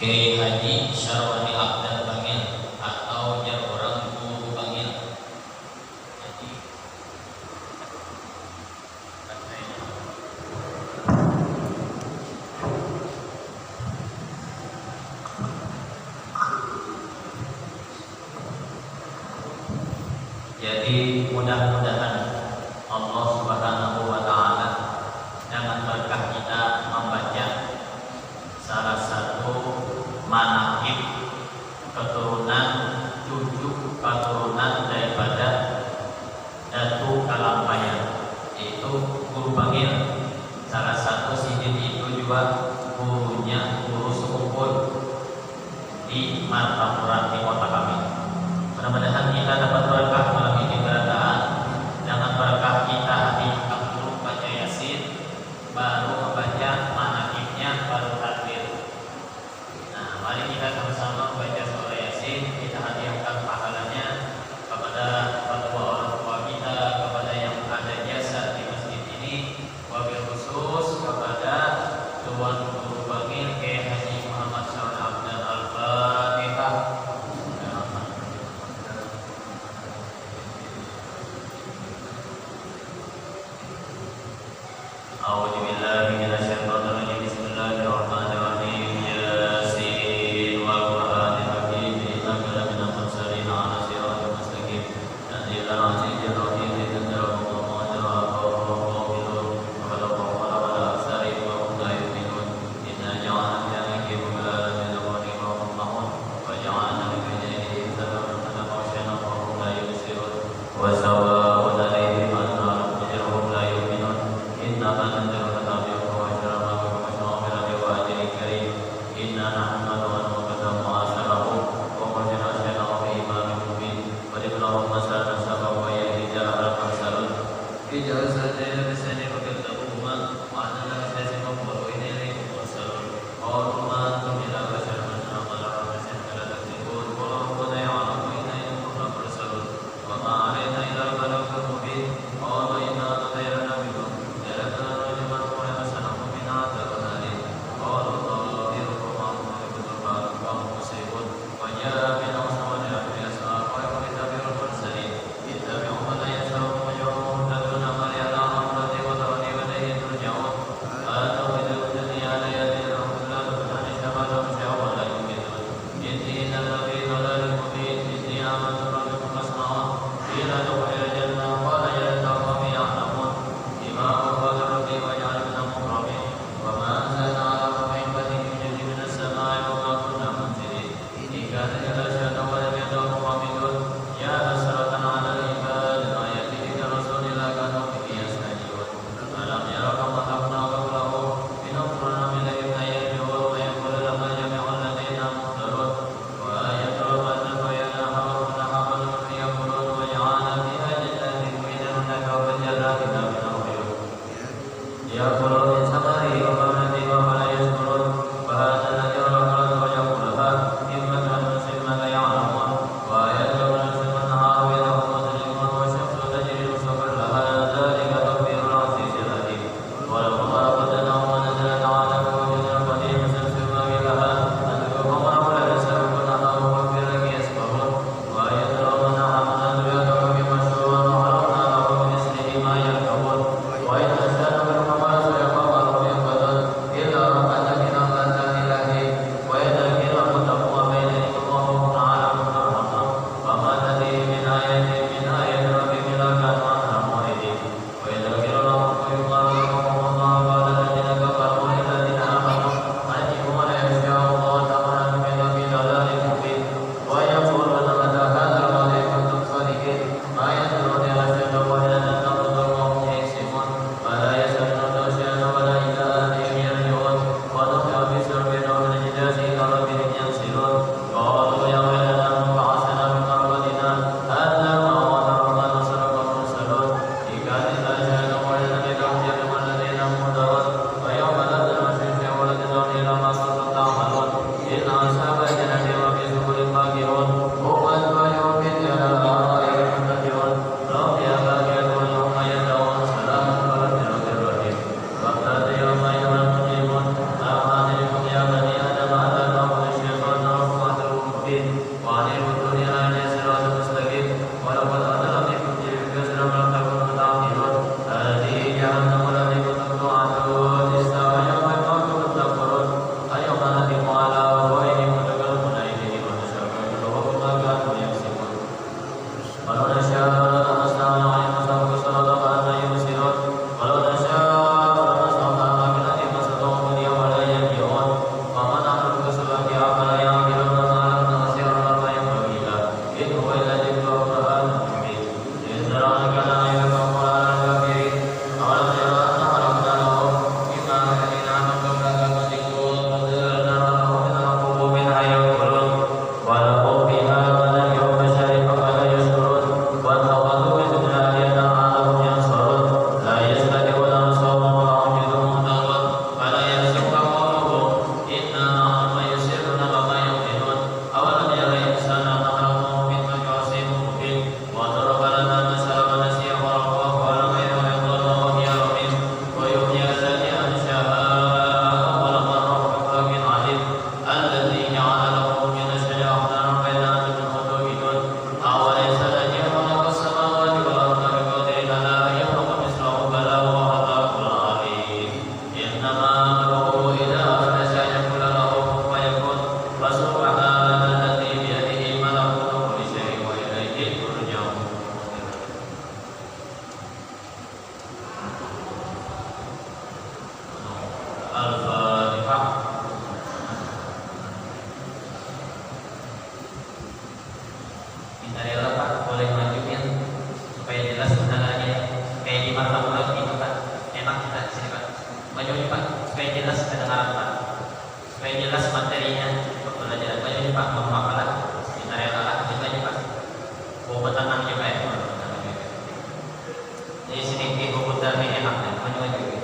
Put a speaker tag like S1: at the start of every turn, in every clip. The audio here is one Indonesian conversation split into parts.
S1: Kiai Haji Syarwani Abdal Bangil atau jar orang Guru Bangil. Jadi mudah-mudahan Allah Subhanahu wa taala dengan berkah kita membaca salah satu manaqib keturunan cucu keturunan daripada Datu Kalampayan, yaitu Guru Bangil. Salah satu sidin itu juga gurunya guru sepumpul di Martapura di kota kami. Mudah-mudahan kita dapat berkah malam ini berataan dengan berkah kita hari dulu baca Yasin, baru membaca manaqibnya, baru takbir. Nah, mari kita sama-sama membaca surah Yasin, kita hadiahkan pahalanya kepada kedua orang tua kita, kepada yang ada jasa di masjid ini, wabil khusus kepada Tuan Guru Bangil Kiai Haji Muhammad Syarwani Abdal. Al-Fatihah. A'udzu billahi minasyaitonir rajim. Bismillahirrahmanirrahim. Yasin wal Qur'anil hakim. Innaka laminal mursalin ala siratal mustaqim. Tanzilal azizir rahim. Tanzilul mu'minun wa la aksarihim wa hum la yu'minun. Inna ja'alna fi qulubihim min al-ghurri wa hum mahun. Wa ja'alna min bainihim sababan wa shay'an wa hum la yubsirun. Wa sawa'un 'alaihim annahum hum la yu'minun. Innama nanzilu kitabahu wa syarabahu wa syawabirahu wa ajrin karim. Inna nahmadu wa nuqaddamu asarahu wa qadina syanahu bi imamin mubin. Wa diblahu masalan sabahu wa yahija al-mursalun. Ijazatan bisani wa kitabuhuma wa anna nasimu wa ilayhi mursalun. Qalu ma antum illa basharun amala rabbana kala takzibun. Wa rabbuna ya'lamu inna ilaykum mursalun. Wa ma 'alaina illa al-balagul mubin. Qalu inna tatayyarna bikum. Wa Martapura itu Pak, memang kita di sini Pak. Banyak Pak, supaya jelas kedengaran Pak, supaya jelas materinya untuk pelajaran. Banyak Pak, mohon maaf lah, kita rela kita aja Pak. Bawa tenang juga ya, di sini di komputer ini enak ya, banyak juga.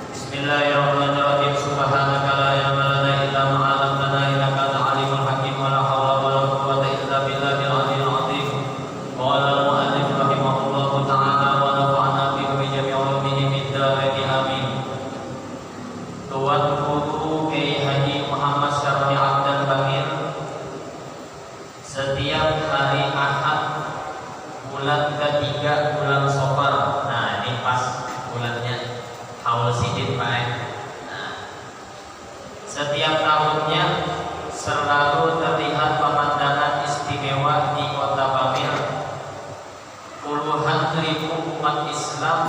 S1: Bismillahirrahmanirrahim. Subhanaka la ilma lana illa ma 'allamtana innaka antal alimul hakim. Wa la haula wa la quwwata illa billahil aliyyil 'azim. Qala al-mu'allif rahimahullahu ta'ala wa nafa'ana bihi wa jami'i ulumihi fid dharain amin. Tuan Guru Kiai Haji Muhammad Syaroni Abdul Baqir setiap hari Ahad bulan ketiga bulan Safar. Nah, ini pas bulannya Haul Sidin Pak. Nah, setiap tahunnya selalu terlihat pemandangan istimewa di Kota Bamil. Puluhan ribu umat Islam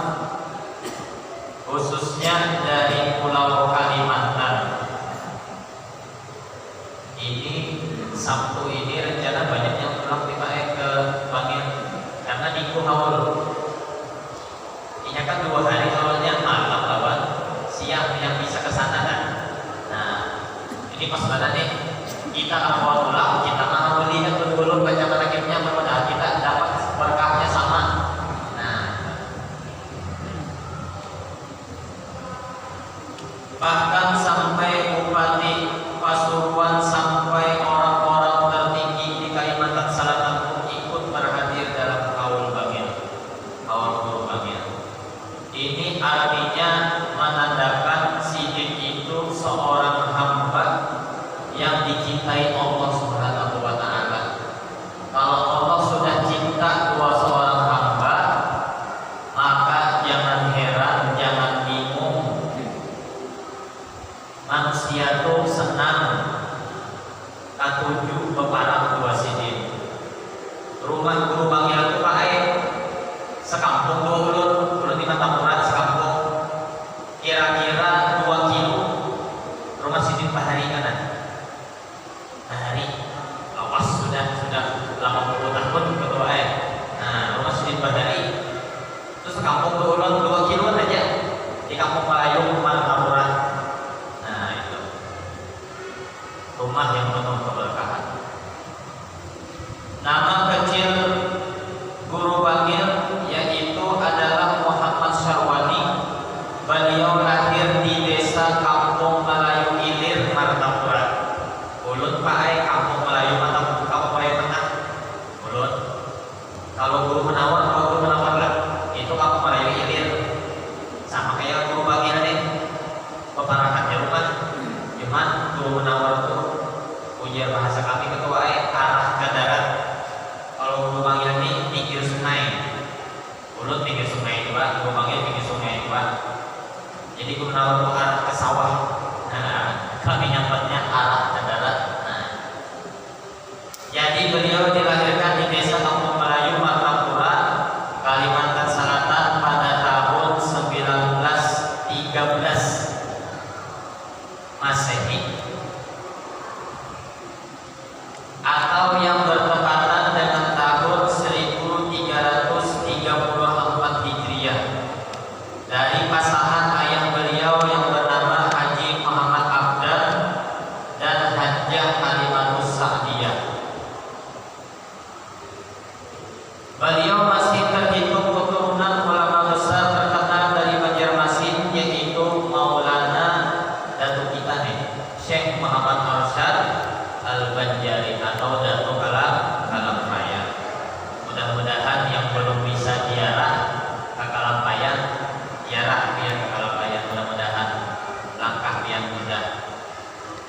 S1: khususnya dari Pulau Kalimantan. Ini Sabtu ini rencana banyak yang pulang di Pak ke Bangil karena di Haul. Ini kan 2 hari awalnya malam lawan siang yang bisa ke sana kan. Nah, ini pas banget nih kita awal pulang kita mau lihat dulu baca manakibnya, mudah-mudahan kita dapat berkahnya sama. Nah, bahkan sampai Bupati Pasuruan sampai orang-orang tertinggi di Kalimantan Selatan pun ikut berhadir dalam Haul Bangil, Haul Guru Bangil. Ini artinya menandakan Sidin itu seorang hamba yang dicintai Allah Subhanahu wa Ta'ala. Kalau Allah sudah cinta dua seorang hamba, maka jangan heran, jangan bingung. Manusia tuh senang katuju beparang dua Sidin. Rumah Guru Bangil itu Pak sekampung dulu di Martapura sekampung kira-kira 2 kilo rumah Sidin Pak Hari kanan. Hari awas sudah 80 tahun ketua Nah, rumah Sidin Pak Hari itu sekampung dulu 2 kilo aja di Kampung Melayu Martapura. Nah, itu rumah yang penuh keberkahan. Nama kecil Guru Bangil yaitu adalah Muhammad Syarwani. Beliau lahir di desa Kampung Melayu Ilir, Martapura. Ulut Pak Kampung Melayu Martapura, Kampung Melayu Tengah. Ulut. Kalau Guru Menawar lah, itu Kampung Melayu Ilir. Sama kayak Guru Bangil nih. Peparahannya rumah. Cuman Guru Menawar tuh ujar bahasa kami ketua arah ke darat. Kalau Guru Bangil ini pinggir sungai. Ulut pinggir sungai itu Pak, Guru Bangil pinggir sungai itu Pak. Jadi Guru Menawar itu arah ke sawah. Nah, kami nyapatnya arah ke darat. Nah, jadi beliau dilahirkan di desa Kampung Melayu Martapura, Kalimantan Selatan pada tahun 1913 Masehi, atau yang bertepatan dengan tahun 1334 Hijriah, dari pasangan ayah beliau yang bernama Haji Muhammad Abdal dan Hajjah Halimatus Sa'diyah. Beliau masih terhitung keturunan ulama besar terkenal dari Banjarmasin, yaitu Maulana Datuk kita nih, Syekh Muhammad Arsyad Al-Banjari atau Datuk Kalampayan. Mudah-mudahan yang belum bisa ziarah ke Kalampayan, ziarah biar ke Kalampayan. Mudah-mudahan langkah yang mudah.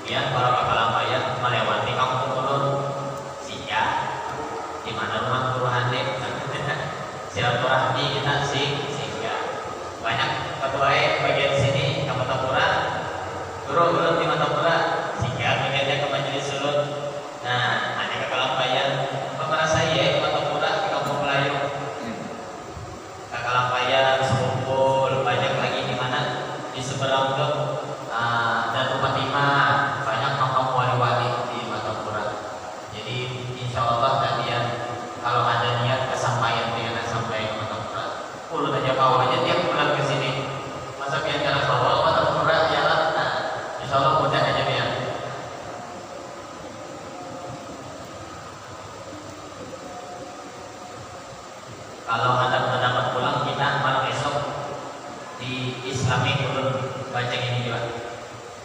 S1: Biar para ke Kalampayan melewati kampung ulun Sika, di mana rumah Guru Handek. Silaturahmi kita Sika. Banyak ketua bagian sini ke Martapura. Guru di Martapura. Sika bagiannya ke Majelis Sulun. Nah, hanya ke Kalampayan. Pemerasa saya ke Martapura, ke Kampung Melayu. Kalau ada pulang kita malam esok di Islamic ulun baca ini juga.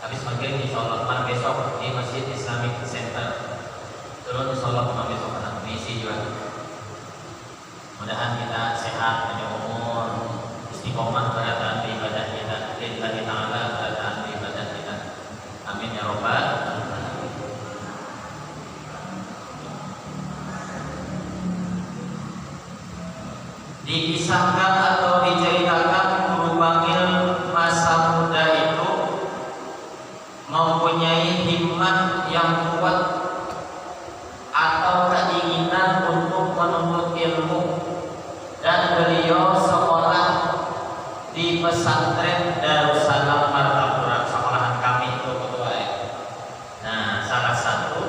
S1: Habis maghrib insyaallah malam besok di Masjid Islamic Center. Turun insyaallah malam besok anak misi juga. Mudah-mudahan kita sehat, panjang umur, istiqomah pada ibadah kita, lillahi ta'ala pada ibadah kita. Amin ya rabbal alamin. Dikisahkan atau diceritakan guru bangil masa muda itu mempunyai himmat yang kuat atau keinginan untuk menuntut ilmu, dan beliau sekolah di pesantren Darussalam Martapura, sekolahan kami itu ketua. Nah, salah satu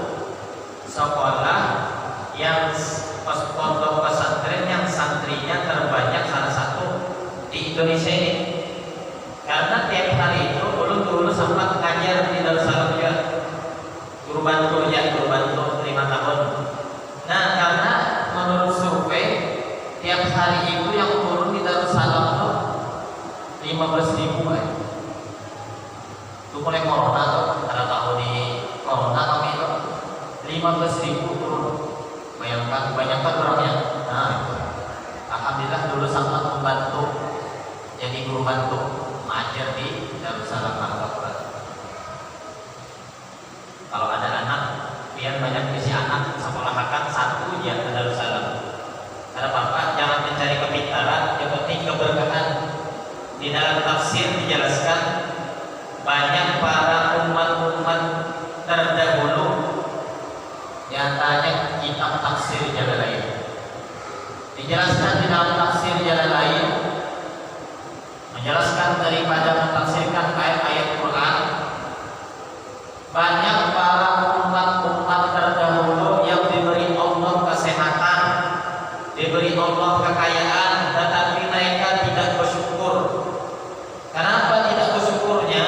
S1: sekolah yang pondok pesantren yang santrinya terbanyak salah satu di Indonesia ini. Karena tiap hari itu dulu sempat ngajar di Darussalam juga, guru bantu 5 tahun. Nah, karena menurut survei tiap hari itu yang turun di Darussalam itu 15.000 itu mulai corona tuh, karena tahu di corona kami itu 15.000 turun. Bayangkan orangnya. Nah, itu. Alhamdulillah dulu sangat membantu jadi guru bantu mengajar di Darussalam Martapura. Kalau ada anak, biar banyak isi anak sekolahakan satu ya ke Darussalam. Karena Bapak jangan mencari kepintaran, yang penting keberkahan. Di dalam tafsir dijelaskan banyak para umat-umat terdahulu, di antaranya kitab tafsir Jalalain. Dijelaskan di dalam tafsir Jalalain, menjelaskan daripada mentafsirkan ayat-ayat Quran, banyak para umat-umat terdahulu yang diberi Allah kesehatan, diberi Allah kekayaan, tetapi mereka tidak bersyukur. Kenapa tidak bersyukurnya?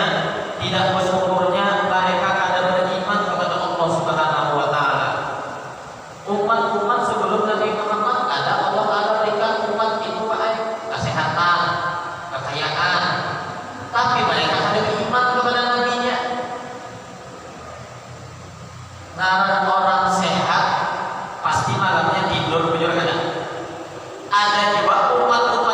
S1: Tidak bersyukurnya mereka kada beriman kepada Allah Subhanahu wa taala. Umat-umat sebelum Nabi Muhammad ada Allah Taala berikan umat itu kesehatan, kekayaan, tapi mereka ada beriman kepada nabinya. Nah, orang sehat pasti malamnya tidur, betul kan? Ada juga umat-umat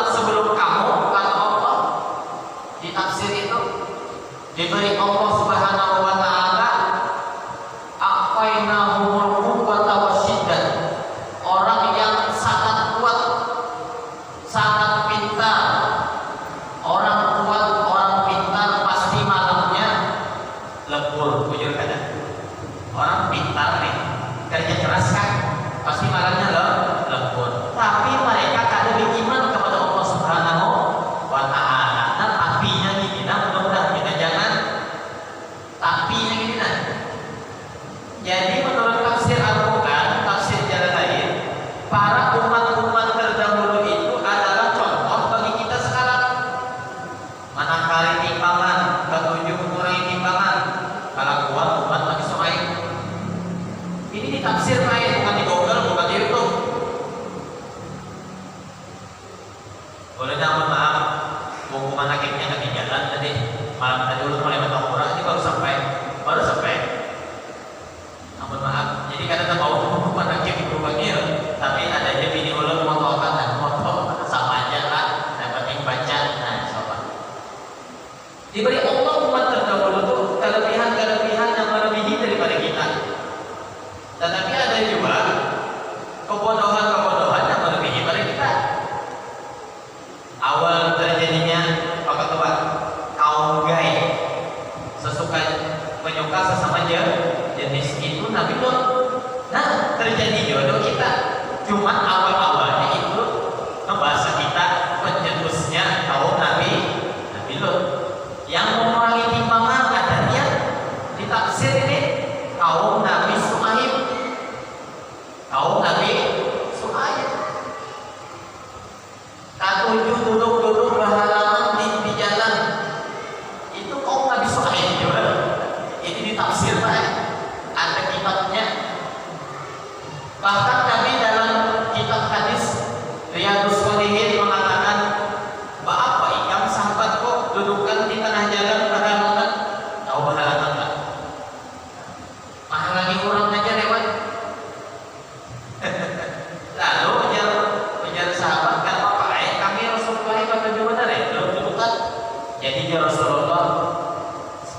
S2: Jadi Rasulullah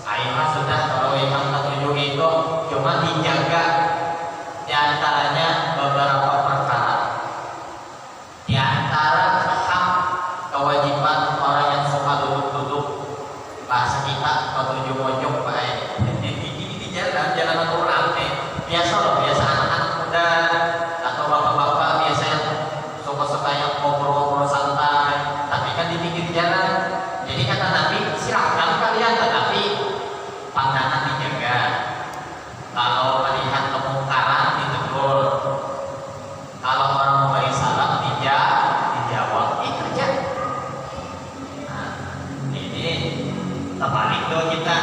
S2: ayah sudah kalau imam ketujuh itu cuma dijaga diantaranya beberapa perkara. Di antara hak kewajiban orang yang suka duduk-duduk, bahasa kita ketujuh mojok baik di jalan orang biasa loh, biasa anak-anak muda atau bapak-bapak biasa yang suka-suka yang ngobrol-ngobrol santai, tapi kan di pinggir jalan. Jadi kata Nabi, silahkan kalian, tetapi pandangan dijaga. Kalau melihat kemungkaran ditegur. Kalau orang memberi salam dijawab, kerja. Nah, ini terbalik tuh kita.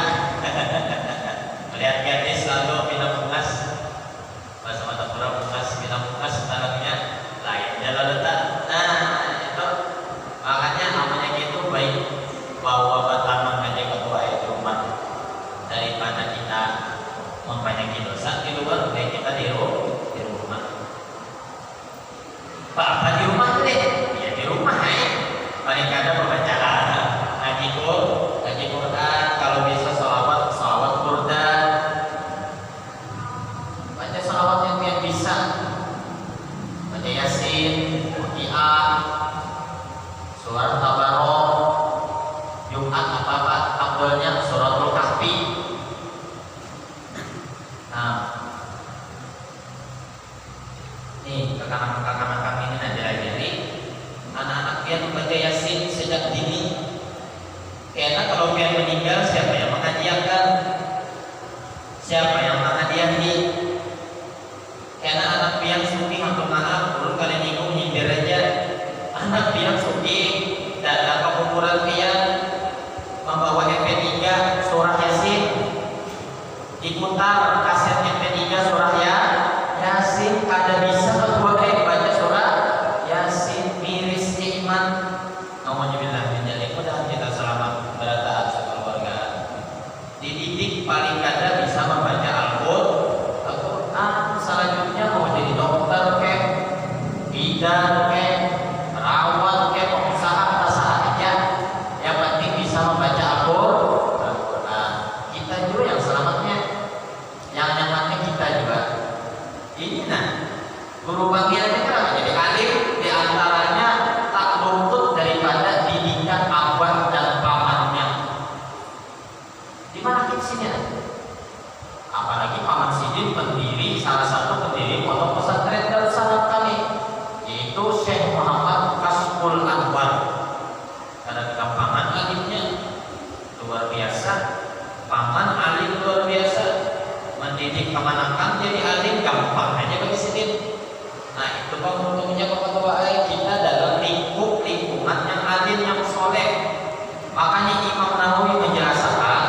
S2: Melihat gadis lalu minum bungas, bahasa mata pura bungas, minum bungas dalamnya lain jalan letak. Nah itu makanya namanya gitu baik bawa bataman aja ketua itu rumah daripada kita membanyakin dosa di luar, baik kita di rumah. Apa di rumah deh? Ya di rumah ya. Paling ada pembacaan, ngaji Quran, kalau bisa sholawat Quran, baca sholawat yang bisa, baca Yasin, Waqiah, surat Tabarok, Jumat apa abdulnya suratul Kahfi. Nah, nih kakak-kakak kami ini ajari anak-anak yang baca Yasin sejak dini. Karena kalau dia meninggal, siapa yang menghadiahkan? Siapa yang menghadiahi? Karena anak piang suki untuk maaf, dulu kalian ikut nyindir aja. Anak piang suki datang ke kuburan piang membawa MP3 surah Yasin, diputar kaset MP3 surah Yasin, kada bisa kedua baca surah Yasin, miris iman. Alhamdulillah, mudah kita selamat berataat sekeluarga. Dididik paling kada bisa membaca Al-Quran. Selanjutnya mau jadi dokter kek, bidan kek, perawat kek, pengusaha usaha aja, yang penting bisa membaca Al-Quran. Kita juga yang selamatnya, yang nyamannya kita juga. Ini nah, guru panggilannya kenapa jadi alim? Di antaranya tak luput daripada didikan abah dan pamannya. Di mana kisahnya? Apalagi paman Sidin pendiri, salah satu pendiri pondok pesantren Darussalam kami, yaitu Syekh Muhammad Kasbul Anwar. Karena paman alimnya luar biasa, paman alim luar biasa, mendidik kemanakan jadi alim gampang aja bagi Sidin. Nah itu bang untungnya bapak-bapak kita dalam lingkungan yang alim yang soleh. Makanya Imam Nawawi menjelaskan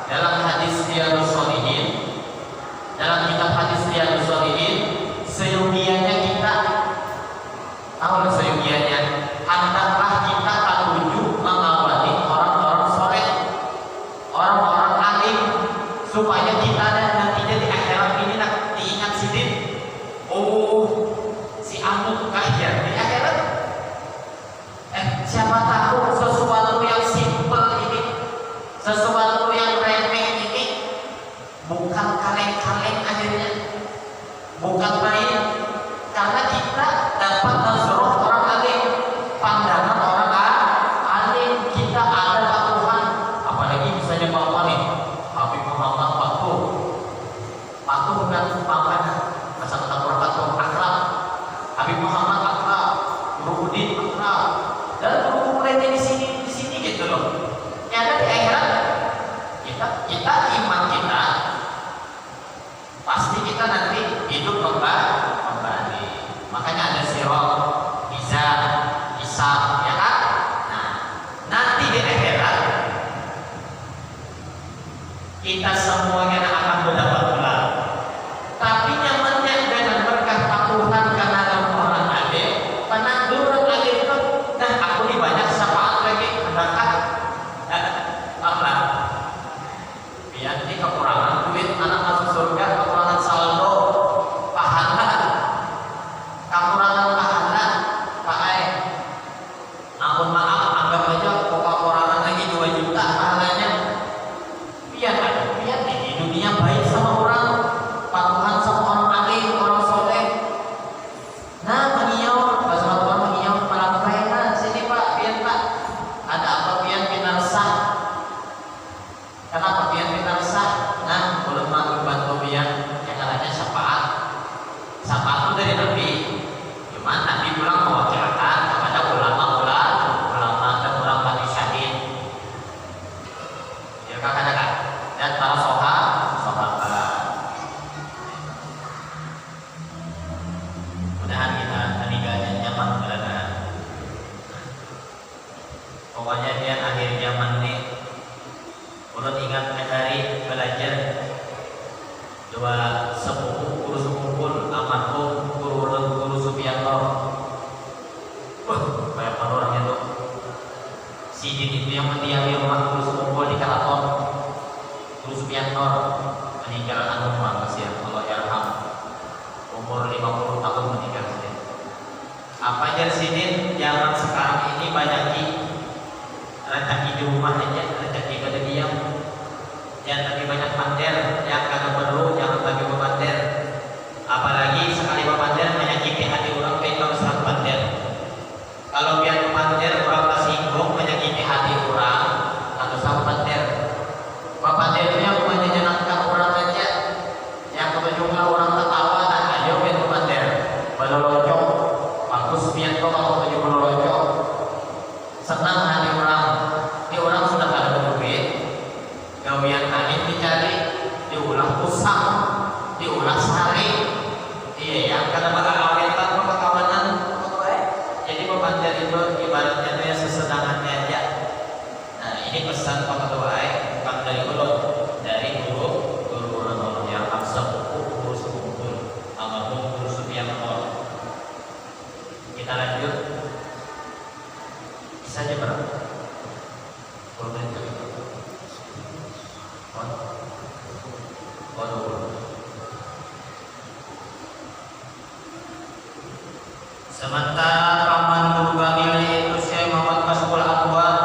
S2: dalam hadis Riyadhus Shalihin, dalam kitab hadis Riyadhus Shalihin, seyogianya kita tahu seyogianya hendaklah kita tertuju mengawali orang-orang soleh, orang-orang alim, supaya kita dan nantinya di akhirat ini nak diingat Sidin. Oh, si Amut kaya di akhirat. Siapa tahu sesuatu yang simpel ini, sesuatu yang remeh ini, bukan kaleng-kaleng akhirnya, bukan main. Karena kita dapat nazruh orang alim, pandangan orang alim, kita ada Tuhan. Apalagi misalnya bapak nih, Habib Muhammad patuh bukan paman, masa kata orang patuh akhlak. Habib Muhammad akhlak, Guru Udin akhlak, dan guru lainnya di sini gitu loh. Karena di akhirat kita iman kita pasti kita nanti hidup kembali. Makanya ada sirat, mizan, hisab, ya kan? Nah, nanti di akhirat kita semuanya akan mendapat gelar. Tapi nyamannya dengan berkah patuhan karena orang alim, penanduran alim itu Pokoknya dia akhir zaman nih. Ulun ingat hari belajar dua sepupu guru sepupu almarhum guru ulun guru Supianto. Banyak orang itu. Sidin itu yang mendiami rumah guru sepupu di Keraton. Guru Supianto meninggal banget ya, Allah yarham. Umur 50 tahun meninggal Sidin. Apa aja Sidin? Zaman sekarang ini banyak rezeki di rumah aja, rezeki pada diam. Jangan lagi banyak pander, yang kagak perlu jangan lagi pander. Apalagi sekali pander menyakiti hati orang, kita harus pander. Kalau biar pander orang tersinggung menyakiti hati orang, harus pander. Pander itu yang menyenangkan orang aja, yang ketujuhnya orang tertawa dan ayo biar pander. Pada locok, bagus biar kalau ketujuh locok. Senang hati orang, di orang sudah ada duit, gawian kami dicari, diulang usang, diulang sehari. Iya ya, karena bakal awet tanpa kekawanan. Jadi pemanjar itu ibaratnya itu ya sesedangannya aja. Nah ini pesan Pak Ketua, bukan dari ulun, dari guru ulun yang sepupu guru sepupu, almarhum guru Supianto. Kita lanjut. Saja berapa? Sementara paman guru Bangil itu Syekh Muhammad Masbul Anwar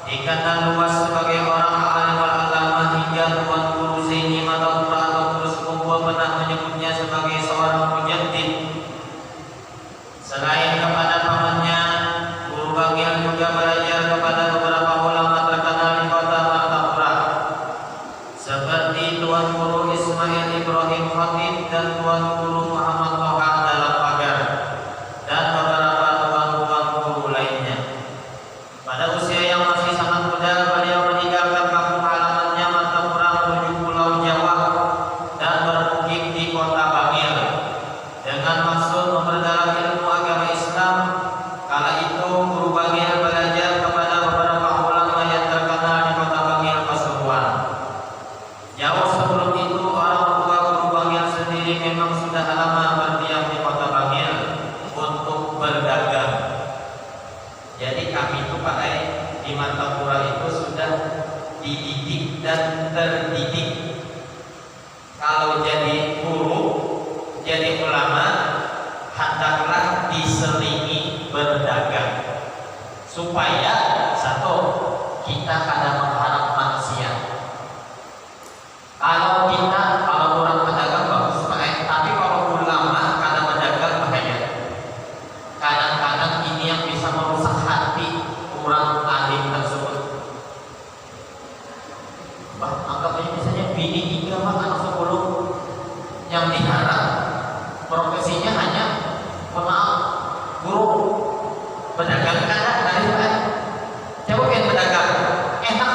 S2: dikenal luas sebagai orang alim wal agama hingga tuan guru Zaini Madapura atau guru sepupu pernah menyebutnya sebagai seorang mujaddid. Selain kepada pamannya, guru Bangil juga belajar kepada beberapa ulama terkenal di kota Martapura seperti Tuan Guru Ismail Ibrahim Khatib dan Tuan Guru Muhammad Toha dalam pagar dan beberapa tuan guru lainnya. Pada usia yang masih sangat muda, beliau meninggalkan kampung halamannya Martapura menuju Pulau Jawa dan bermukim di kota Bangil dengan maksud memperdalam ilmu agama Islam. Kala itu guru Bangil belajar kepada beberapa ulama yang terkenal di kota Bangil, Pasuruan. Jauh sebelum itu orang tua guru Bangil sendiri memang sudah lama berdiam di kota Bangil untuk berdagang. Jadi kami itu Pak di Martapura itu sudah dididik dan terdidik. Kalau jadi guru, jadi ulama, hendaklah diselingi berdagang supaya satu kita kadang mengharap manusia. Kalau orang pedagang bagus Pak, tapi kalau ulama kadang berdagang bahaya. Kadang-kadang ini yang bisa merusak hati orang alim tersebut. Anggap aja misalnya bini 3 anak 10 yang diharap profesinya hanya guru pedagang kadang dari coba yang pedagang enak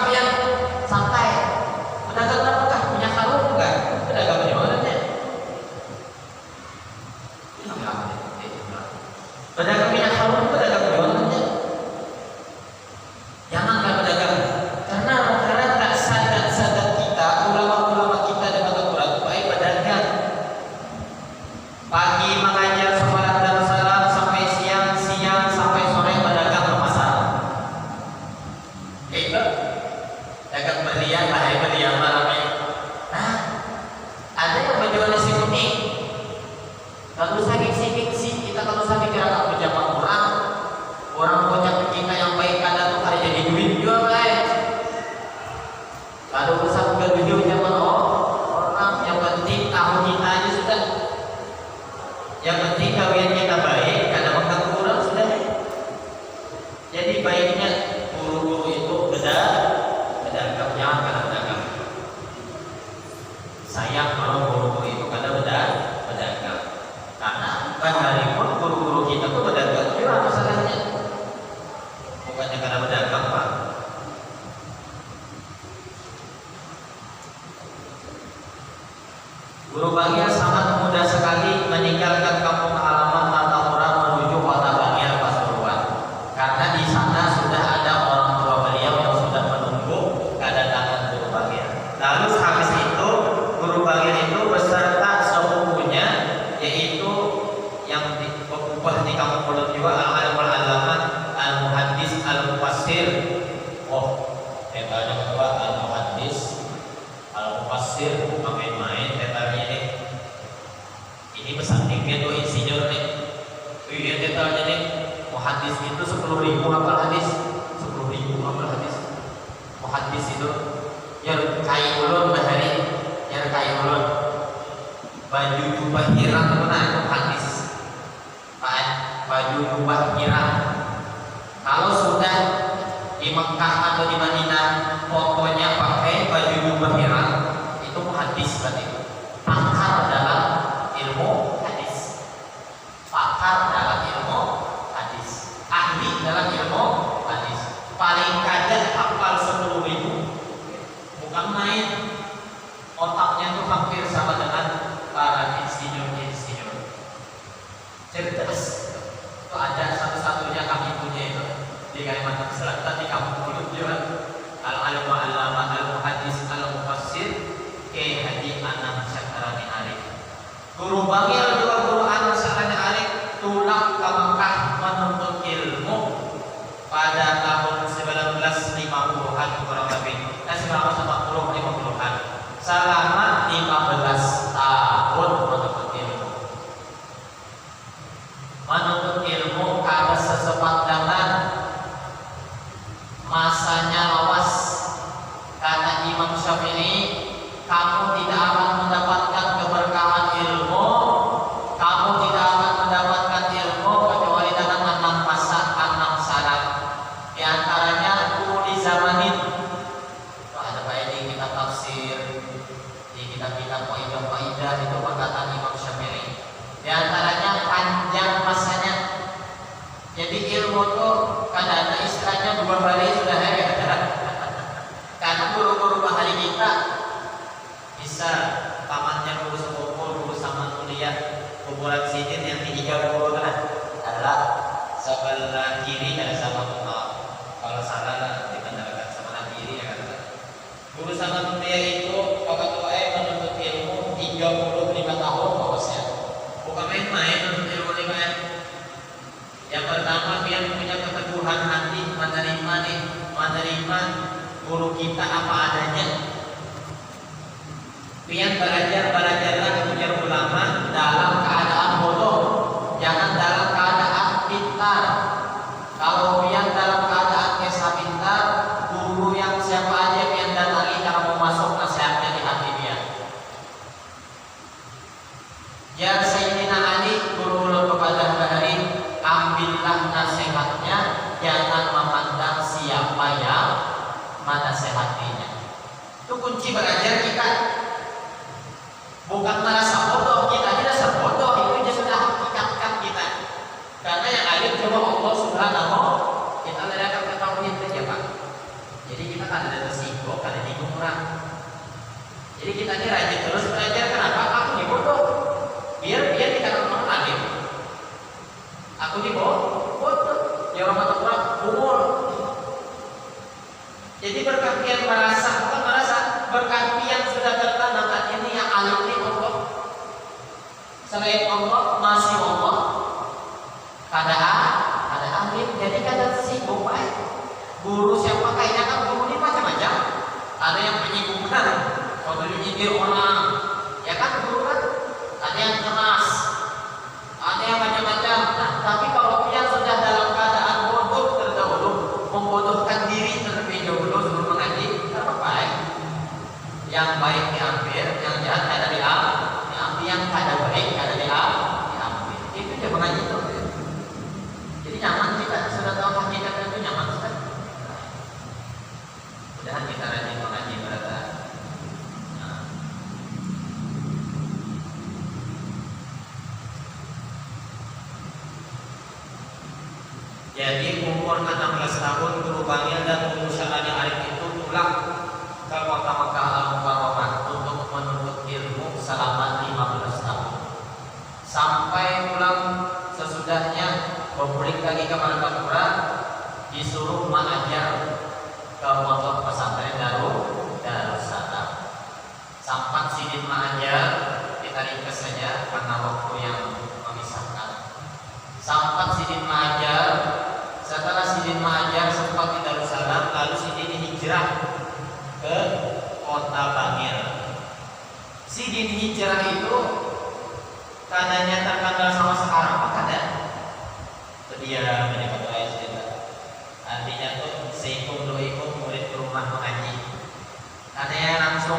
S2: Muhaddis itu 10.000 hafal hadis. 10.000 hafal hadis. Muhaddis itu ya kayak ulun bahari, ya kayak ulun. Baju jubah hirang itu nah itu hadis. Baju jubah hirang. Kalau sudah di Mekah atau di Madinah fotonya pakai baju jubah hirang, itu muhaddis berarti. Pakar dalam ilmu hadis. Pakar dalam ilmu hadis. Ahli dalam ilmu hadis. Paling kadang hafal 10.000. Bukan main. Otaknya tuh hampir sama dengan para insinyur-insinyur. Cerdas. Itu ada satu-satunya kami punya itu di Kalimantan Selatan di kampung Mulut juga. Al-alim wa alama al-muhaddis al-mufassir Kiai Haji Anam Syakrani Arif. Guru bangil juga guru Anam Syakrani Arif tulang ke Mekah menuntut ilmu pada tahun 1950-an kurang lebih. 1940-50-an. Selama 15 tahun menuntut ilmu. Menuntut ilmu kada sesepandangan, masanya lawas. Kata Imam Syafi'i, kamu tidak akan mendapatkan keberkahan ilmu, kamu tidak akan mendapatkan ilmu kecuali dengan 6 masa, 6 syarat. Di antaranya di zamanin. Ada banyak di kitab tafsir, di kitab-kitab kaidah-kaidah itu perkataan Imam Syafi'i. Di antaranya panjang masanya. Jadi ilmu itu kadang ada istilahnya 2 hari sudah hari. Karena guru-guru bahari kita bisa pamannya guru sepupu, guru sama kuliah, kuburan sidin yang tiga guru adalah sebelah kiri ada sama kalau salah lah dikendalikan sebelah kiri ya kan. Guru sama kuliah itu waktu menuntut ilmu 35 tahun bosnya. Bukan main-main menuntut ilmu nih. Yang pertama dia punya keteguhan hati menerima guru kita apa adanya. Pian belajarlah kepada ulama dalam keadaan bodoh, jangan dalam keadaan pintar. Kalau pian dalam keadaan kisah pintar, guru yang siapa aja pian datangi cara mau masuk nasihatnya di hati dia. Ya Sayyidina Ali guru kepada bahari, ambillah nasihatnya, jangan memandang siapa yang menasehatinya. Itu kunci belajar kita. Bukan merasa bodoh, kita tidak sebodoh, itu sudah hakikatkan kita. Karena yang alim cuma Allah Subhanahu. Kita akan ketahui saja Pak. Jadi kita kan ada resiko, kan ada kurang. Jadi kita ini rajin terus belajar. Kenapa? Aku ini bodoh. Biar kita orang alim. Aku ini bodoh. Ya orang orang umur. Jadi berkah merasa, bukan merasa, berkah yang sudah tertanam ini yang alim ini Allah. Selain Allah masih Allah. Ada alim, jadi kada sibuk baik. Guru siapa kayaknya kan guru ini macam-macam. Ada yang menyibukkan, kalau menyindir orang, ya kan guru kan. Ada yang keras, ada yang macam-macam. Nah, tapi kalau dia sudah dalam keadaan bodoh terdahulu, membodohkan diri terlebih dahulu sebelum mengaji, terbaik. Yang baik diambil, yang jahat kada diambil, yang kada baik kada diambil. Itu dia mengaji itu. Jadi nyaman kita sudah tahu hakikatnya itu nyaman sekali. Mudah kita rajin mengaji berada. Jadi umur 16 tahun guru bangil dan guru Syakrani Arif itu pulang ke kota Mekah Al-Mukarramah untuk menuntut ilmu selama 15 tahun. Sampai pulang sesudahnya berbalik lagi ke Martapura, disuruh mengajar ke pondok pesantren Darussalam. Sampai sidin mengajar, kita ringkas saja karena waktu yang memisahkan. Sampai sidin mengajar. Setelah sidin mengajar sempat di Darussalam, lalu sidin hijrah ke kota Bangil. Sidin hijrah itu tandanya terkenal sama sekarang apa kada? Dia menyebut Artinya tuh seikum doikum murid ke rumah mengaji. Ada yang langsung,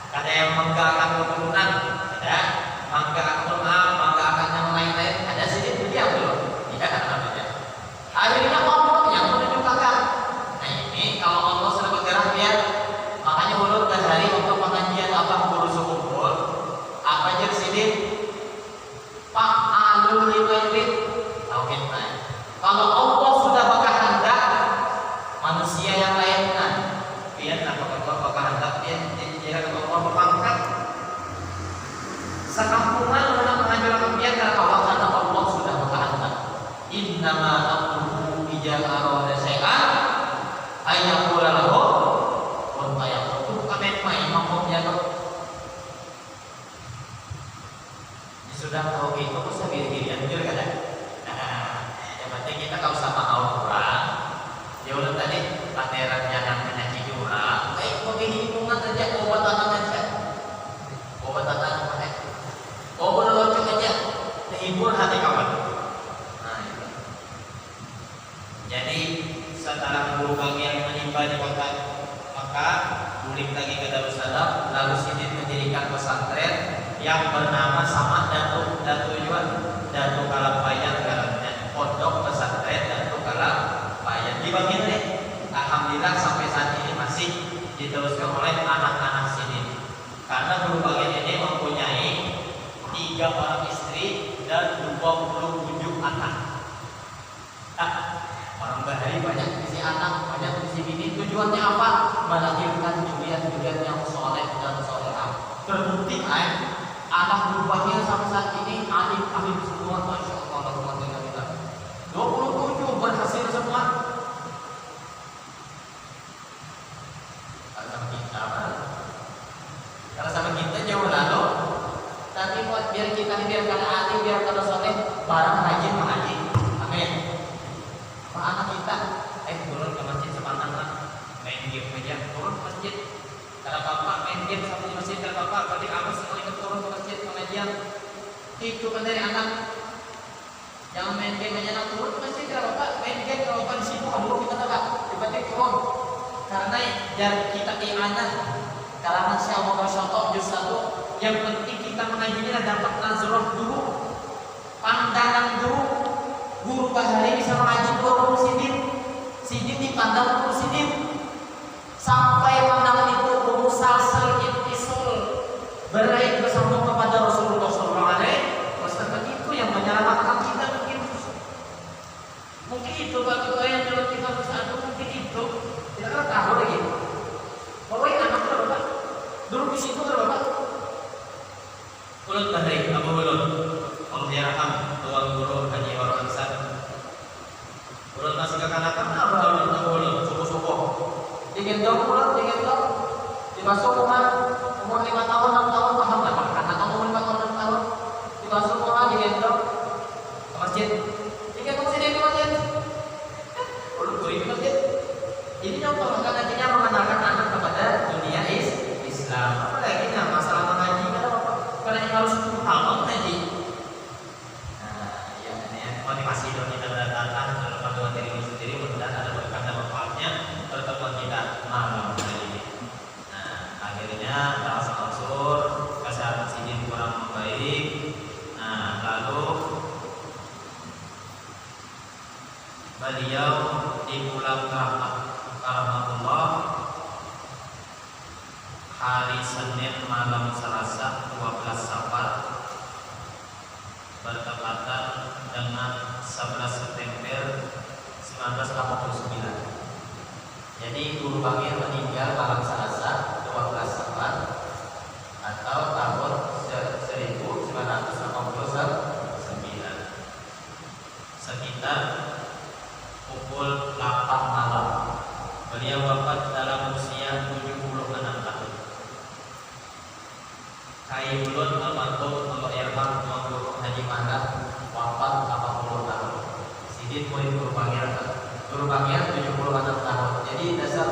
S2: ada yang menggalakkan keturunan, ada menggalakkan Quran, menggalakkan yang lain-lain, ada sedikit diam dulu. Tidak namanya. Akhirnya Allah yang menunjukkan. Nah ini kalau Allah sudah bergerak ya, makanya mulut dan hari untuk pengajian apa guru sekumpul, apa aja sedikit. Pak alul liwailit, tauhid. Kalau Allah sudah berkehendak, manusia yang lainnya, biar apa berkehendak dia tidak Allah berpangkat. Sekampungan orang mengajarkan dia karena Allah sudah berkehendak. Innama amruhu idza arada syai'an ayyaqula lahu kun fayakun. Itu bukan main maksudnya tuh. Sudah tahu itu usah diri-dirian jujur kan? Yang penting kita kalau sama Al-Quran, ya udah tadi pangeran jangan menyaji jura. Baik begini hitungan saja obatan aja. Obatan aja. Obat lucu aja. Terhibur hati kawan. Nah itu. Jadi setelah guru kami yang menimba di kota Mekah, balik lagi ke Darussalam, lalu Sidin mendirikan pesantren yang bernama sama Datu Datu Kalapayan garamnya pondok pesantren Datu Kalapayan di bagian ini. Alhamdulillah sampai saat ini masih diteruskan oleh anak-anak Sidin. Karena guru bagian ini mempunyai 3 orang istri dan 27 anak. Orang bahari banyak isi anak, banyak isi bini. Tujuannya apa? Melahirkan juriat-juriat yang soleh dan solehah. Terbukti anak berubahnya sampai saat ini alim semua, masya Allah, kita 27 berhasil semua. Kalau sama kita jauh lalu, tapi buat biar kita ini biar kada alim, biar kada soleh, barang rajin mengaji. Amin. Pak anak kita, turun ke masjid sepanjang lah, main game aja, turun ke masjid. Kalau bapak main game sama di masjid, kalau bapak berarti amas sekali turun ke masjid pengajian. Itu kan dari anak. Jangan main game aja, nak turun ke masjid. Kalau bapak main game, kalau bapak di situ, aduh kita tak tiba-tiba turun. Karena dari kita di anak, kalangan saya mau contoh juz 1, yang penting kita mengajinya dapat nazarah dulu, pandangan dulu. Guru bahari bisa mengaji guru Sidin dipandang guru Sidin sampai pandangan itu musalsal ittisul beraih bersambung kepada Rasulullah SAW. Itu yang menyelamatkan kita mungkin itu bagi yang dulu kita bersatu mungkin itu kita kan tahu lagi bahwa anak berapa dulu di situ berapa ulut bahari Abu Ulut Allah yarham tuan guru Haji Warwan ulut masih kekanakan apa ulut subuh-subuh digendong dimasuk rumah umur 5 tahun 6 tahun paham nggak karena kamu umur 5 tahun 6 tahun dimasuk rumah digendong ke masjid digendong sini ke masjid ulut gurih ke masjid ini contoh maka nantinya mengenalkan anak kepada dunia Islam apalagi masalah mengaji karena yang harus paham mengaji. Nah ya ini motivasi dong kita berdatang dalam panduan diri sendiri mudah-mudahan ada berkah dan manfaatnya pertemuan kita malam hari ini. Nah akhirnya berangsur kesehatan Sidin kurang membaik. Nah lalu beliau dipulangkan rahmatullah hari Senin malam Selasa 12 Safar bertepatan dengan 11 September 1989. Jadi Guru Bangir meninggal malam Selasa 12 Safar atau tahun 1989 sekitar pukul 8 malam. Beliau wafat dalam usia 76 tahun. Kai ulun almarhum Allah yarham Tuan Guru Haji Manda wafat 80 tahun. Sidin murid Guru Bangir 76 tahun. Jadi dasar